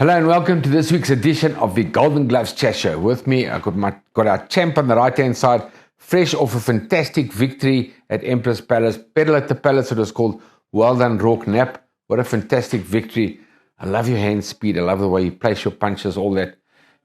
Hello and welcome to this week's edition of the Golden Gloves Chat Show. With me, I've got our champ on the right-hand side, fresh off a fantastic victory at Empress Palace. Pedal at the Palace, it was called. Well done, Roarke Knapp. What a fantastic victory. I love your hand speed. I love the way you place your punches, all that.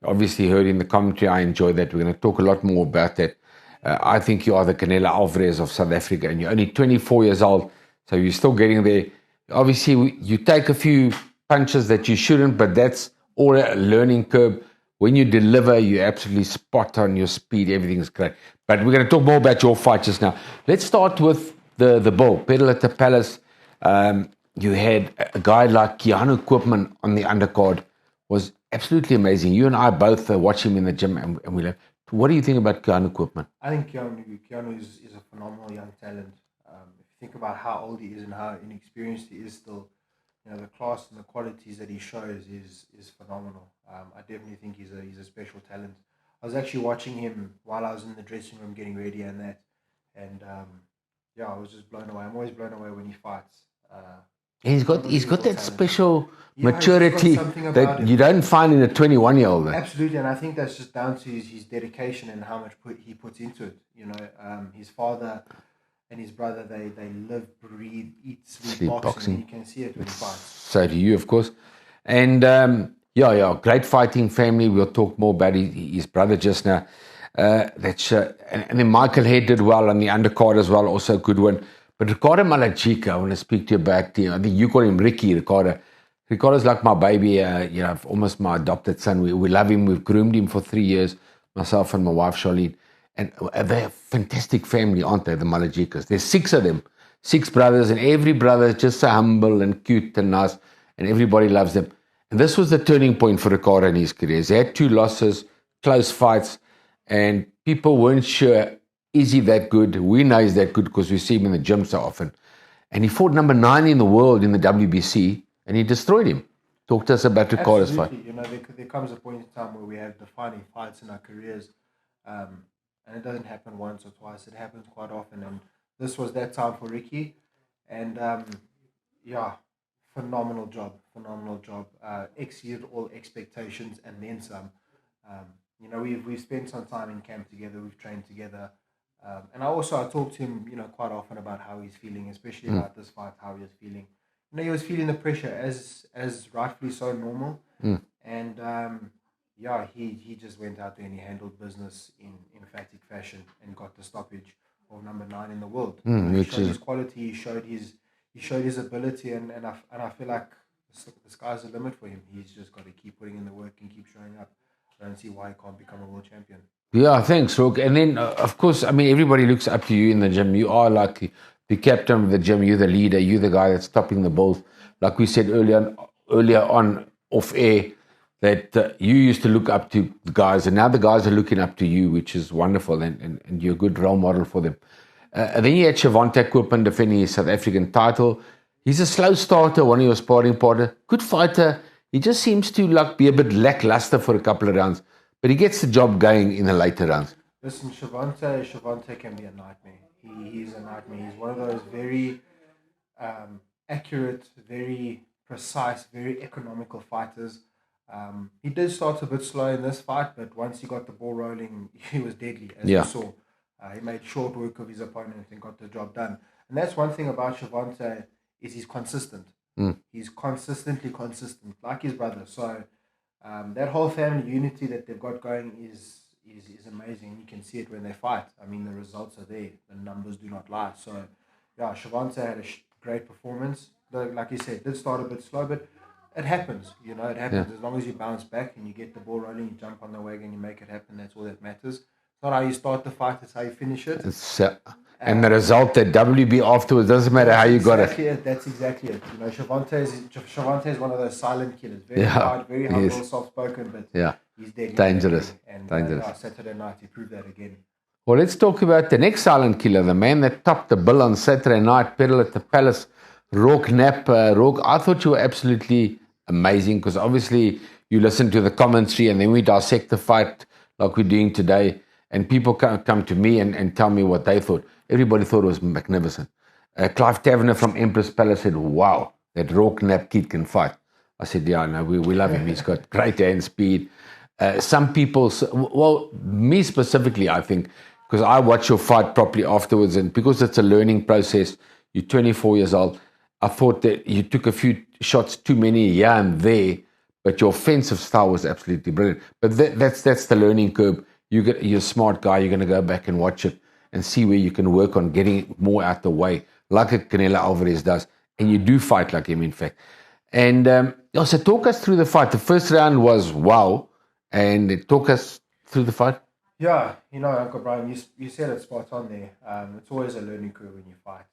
Obviously heard in the commentary, I enjoy that. We're going to talk a lot more about that. I think you are the Canelo Alvarez of South Africa, and you're only 24 years old, so you're still getting there. Obviously, you take a few punches that you shouldn't, but that's all a learning curve. When you deliver, you're absolutely spot on, your speed, everything's great. But we're going to talk more about your fight just now. Let's start with the bull, Pedal at the Palace. You had a guy like Keanu Koopman on the undercard, was absolutely amazing. You and I both watch him in the gym, and we like, what do you think about Keanu Koopman? I think Keanu is a phenomenal young talent. If you think about how old he is and how inexperienced he is still, the class and the qualities that he shows is phenomenal. I definitely think he's a special talent. I was actually watching him while I was in the dressing room getting ready and that, and I was just blown away. I'm always blown away when he fights. He's got that special maturity that you don't find in a 21-year-old. Absolutely, and I think that's just down to his dedication and how much he puts into it. His father and his brother, they live, breathe, eat, sleep boxing. And you can see it when he fights. So do you, of course. And great fighting family. We'll talk more about his brother just now. And then Michael Head did well on the undercard as well, also a good one. But Ricardo Malajika, I want to speak to you about. I think you call him Ricky, Ricardo. Ricardo's like my baby, almost my adopted son. We love him. We've groomed him for 3 years, myself and my wife, Charlene. And they're a fantastic family, aren't they, the Malajikas? There's 6 of them, 6 brothers, and every brother is just so humble and cute and nice, and everybody loves them. And this was the turning point for Ricardo in his career. He had 2 losses, close fights, and people weren't sure, is he that good? We know he's that good because we see him in the gym so often. And he fought number 9 in the world in the WBC, and he destroyed him. Talk to us about Ricardo's fight. There comes a point in time where we have defining fights in our careers, and it doesn't happen once or twice. It happens quite often, and this was that time for Ricky. And phenomenal job. Exceeded all expectations and then some. We've spent some time in camp together. We've trained together, and I talked to him, quite often about how he's feeling, especially about this fight, how he was feeling. He was feeling the pressure as rightfully so normal, and he just went out there and he handled business in emphatic fashion and got the stoppage of number 9 in the world. He showed his quality, he showed his ability, and I feel like the sky's the limit for him. He's just got to keep putting in the work and keep showing up. I don't see why he can't become a world champion. Yeah, thanks, Roarke. And then, of course, everybody looks up to you in the gym. You are like the captain of the gym. You're the leader. You're the guy that's topping the bulls. Like we said earlier on off air, that you used to look up to the guys, and now the guys are looking up to you, which is wonderful, and you're a good role model for them. And then you had Shavante Koopman defending his South African title. He's a slow starter, one of your sparring partners. Good fighter. He just seems to be a bit lackluster for a couple of rounds, but he gets the job going in the later rounds. Listen, Shavante can be a nightmare. He's a nightmare. He's one of those very accurate, very precise, very economical fighters. He did start a bit slow in this fight, but once he got the ball rolling, he was deadly, as you saw. He made short work of his opponent and got the job done. And that's one thing about Shavante, is he's consistent. He's consistently consistent, like his brother. So that whole family unity that they've got going is amazing. You can see it when they fight. The results are there. The numbers do not lie. So, Shavante had a great performance. Like you said, did start a bit slow, but it happens. It happens. As long as you bounce back and you get the ball rolling, you jump on the wagon, you make it happen. That's all that matters. It's not how you start the fight, it's how you finish it. And the result, that WB afterwards, doesn't matter how you got it. That's exactly it. Shavante is one of those silent killers. Very hard, very humble, soft-spoken, but he's deadly. Dangerous. And Dangerous. Saturday night, he proved that again. Well, let's talk about the next silent killer, the man that topped the bill on Saturday night, Pedal at the Palace, Roarke Knapp. Roarke, I thought you were absolutely amazing, because obviously you listen to the commentary and then we dissect the fight like we're doing today, and people come to me and tell me what they thought. Everybody thought it was magnificent. Clive Taverner from Empress Palace said, wow, that Roarke Knapp kid can fight. I said, yeah, no, we love him. He's got great hand speed. Some people, well, me specifically, I think, because I watch your fight properly afterwards, and because it's a learning process, you're 24 years old. I thought that you took a few shots too many here and there, but your offensive style was absolutely brilliant. But that's the learning curve. You're a smart guy. You're going to go back and watch it and see where you can work on getting more out the way, like a Canelo Alvarez does. And you do fight like him, in fact. And also, talk us through the fight. The first round was wow. And talk us through the fight. Yeah, Uncle Brian, you said it spot on there. It's always a learning curve when you fight.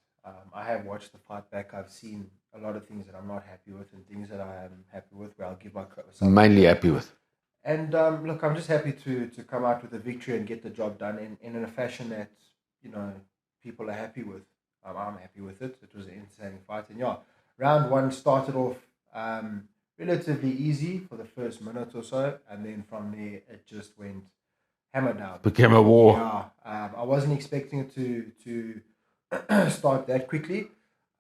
I have watched the fight back. I've seen a lot of things that I'm not happy with and things that I am happy with, where I'll give myself mainly happy with. And look, I'm just happy to come out with a victory and get the job done in a fashion that, people are happy with. I'm happy with it. It was an entertaining fight. And yeah, round one started off relatively easy for the first minute or so. And then from there, it just went hammer down. Became a war. Yeah, I wasn't expecting it to start that quickly.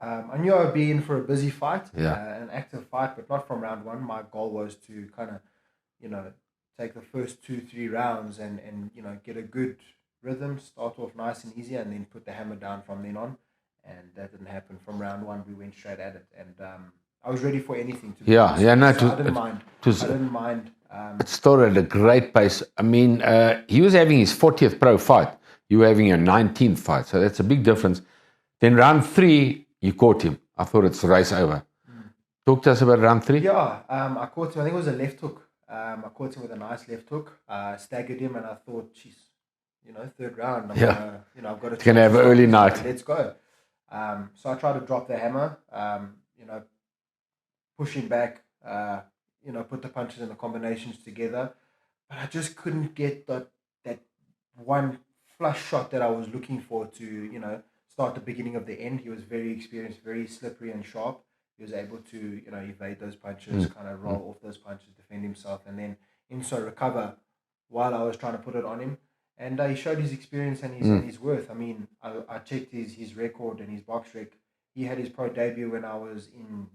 I knew I would be in for a busy fight, an active fight, but not from round one. My goal was to kind of, take the first 2-3 rounds and get a good rhythm, start off nice and easy, and then put the hammer down from then on. And that didn't happen. From round one, we went straight at it, and I was ready for anything. To be honest. I didn't mind. I didn't mind. It started at a great pace. I mean, he was having his 40th pro fight. You were having your 19th fight, so that's a big difference. Then round 3, you caught him. I thought it's race over. Talk to us about round 3. Yeah, I caught him. I think it was a left hook. I caught him with a nice left hook. Staggered him, and I thought, geez, third round. I've got to. Can have an early night. Let's go. So I tried to drop the hammer. Push him back. Put the punches and the combinations together, but I just couldn't get that one flush shot that I was looking for to start the beginning of the end. He was very experienced, very slippery and sharp. He was able to evade those punches, kind of roll off those punches, defend himself, and then also recover while I was trying to put it on him. And he showed his experience and his worth. I mean, I checked his record and his box rec. He had his pro debut when I was in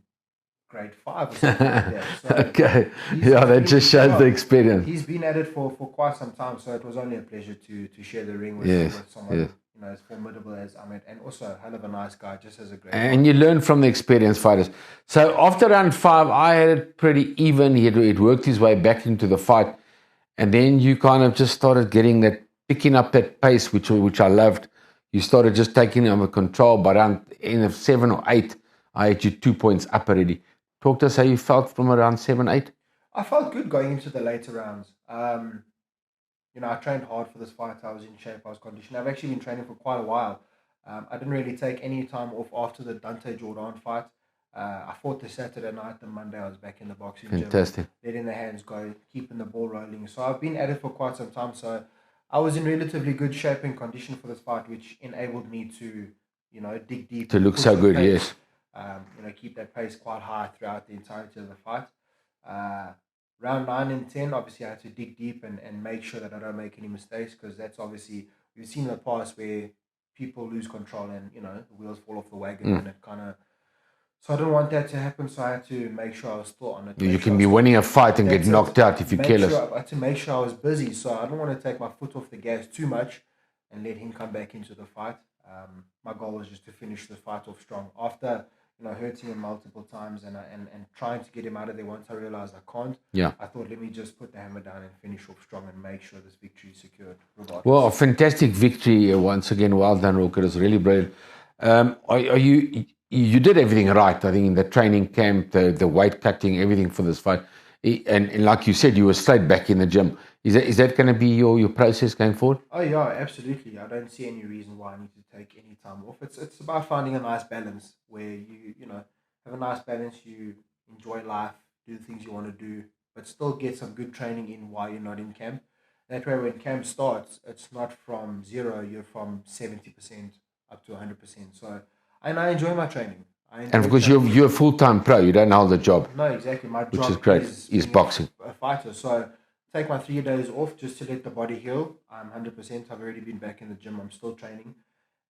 grade 5 or something like that. So okay. Yeah, that just shows the experience. He's been at it for quite some time, so it was only a pleasure to share the ring with someone as formidable as Ahmed, and also a hell of a nice guy, just as a great and you learn from the experienced fighters. So after round 5, I had it pretty even. He'd worked his way back into the fight, and then you kind of just started picking up that pace, which I loved. You started just taking it under control. By round end of 7 or 8, I had you 2 points up already. Talk to us how you felt from around 7, 8. I felt good going into the later rounds. I trained hard for this fight. I was in shape. I was conditioned. I've actually been training for quite a while. I didn't really take any time off after the Dante Jordan fight. I fought the Saturday night. The Monday I was back in the boxing gym. Fantastic. Letting the hands go, keeping the ball rolling. So I've been at it for quite some time. So I was in relatively good shape and condition for this fight, which enabled me to, dig deep. To look so good, pace, yes. Keep that pace quite high throughout the entirety of the fight. Round 9 and 10, obviously I had to dig deep and make sure that I don't make any mistakes, because that's obviously, we've seen in the past where people lose control and, the wheels fall off the wagon and it kind of, so I didn't want that to happen, so I had to make sure I was still on it. You can be winning a fight and get knocked out if you're careless. I had to make sure I was busy, so I don't want to take my foot off the gas too much and let him come back into the fight. My goal was just to finish the fight off strong. After hurting him multiple times and trying to get him out of there, once I realized I can't, I thought, let me just put the hammer down and finish off strong and make sure this victory is secured regardless. Well, a fantastic victory once again. Well done, Roarke. It was really brilliant. You did everything right, I think, in the training camp, the weight cutting, everything for this fight. And like you said, you were straight back in the gym. Is that going to be your process going forward? Oh, yeah, absolutely. I don't see any reason why I need to take any time off. It's about finding a nice balance where you have a nice balance, you enjoy life, do the things you want to do, but still get some good training in while you're not in camp. That way when camp starts, it's not from 0, you're from 70% up to 100%. So, and I enjoy my training. And because you're a full-time pro, you don't hold the job. No, exactly. My which job is great. is Boxing. A fighter. So take my 3 days off just to let the body heal. I'm 100%. I've already been back in the gym. I'm still training.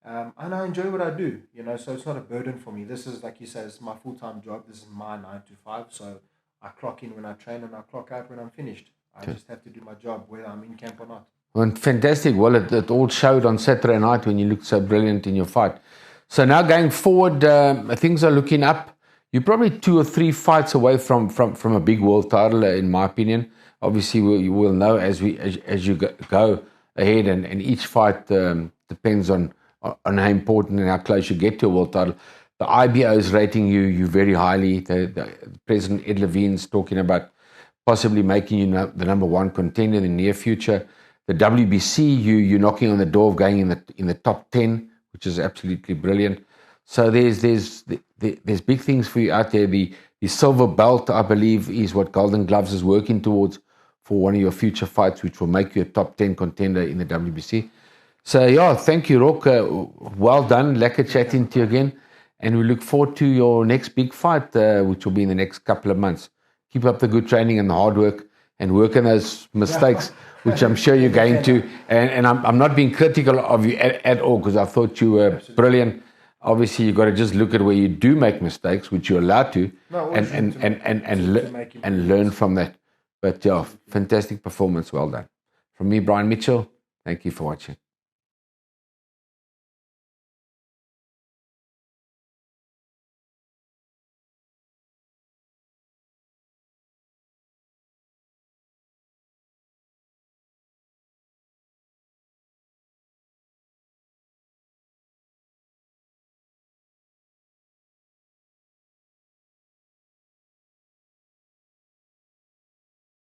And I enjoy what I do, so it's not a burden for me. This is, like you said, it's my full-time job. This is my 9 to 5. So I clock in when I train and I clock out when I'm finished. I just have to do my job, whether I'm in camp or not. Well, fantastic. Well, it all showed on Saturday night when you looked so brilliant in your fight. So now going forward, things are looking up. You're probably 2 or 3 fights away from a big world title, in my opinion. Obviously, you will know as you go ahead, and each fight depends on how important and how close you get to a world title. The IBO is rating you very highly. The President Ed Levine's talking about possibly making you the number 1 contender in the near future. The WBC, you're knocking on the door of going in the top 10, which is absolutely brilliant. So there's big things for you out there. The silver belt, I believe, is what Golden Gloves is working towards for one of your future fights, which will make you a top 10 contender in the WBC. So yeah, thank you, Roarke. Well done. Lekker chatting to you again. And we look forward to your next big fight, which will be in the next couple of months. Keep up the good training and the hard work, and work on those mistakes, which I'm sure you're going to. And I'm not being critical of you at all, because I thought you were brilliant. Obviously, you've got to just look at where you do make mistakes, which you're allowed to, and learn from that. But yeah, fantastic performance. Well done. From me, Brian Mitchell, thank you for watching.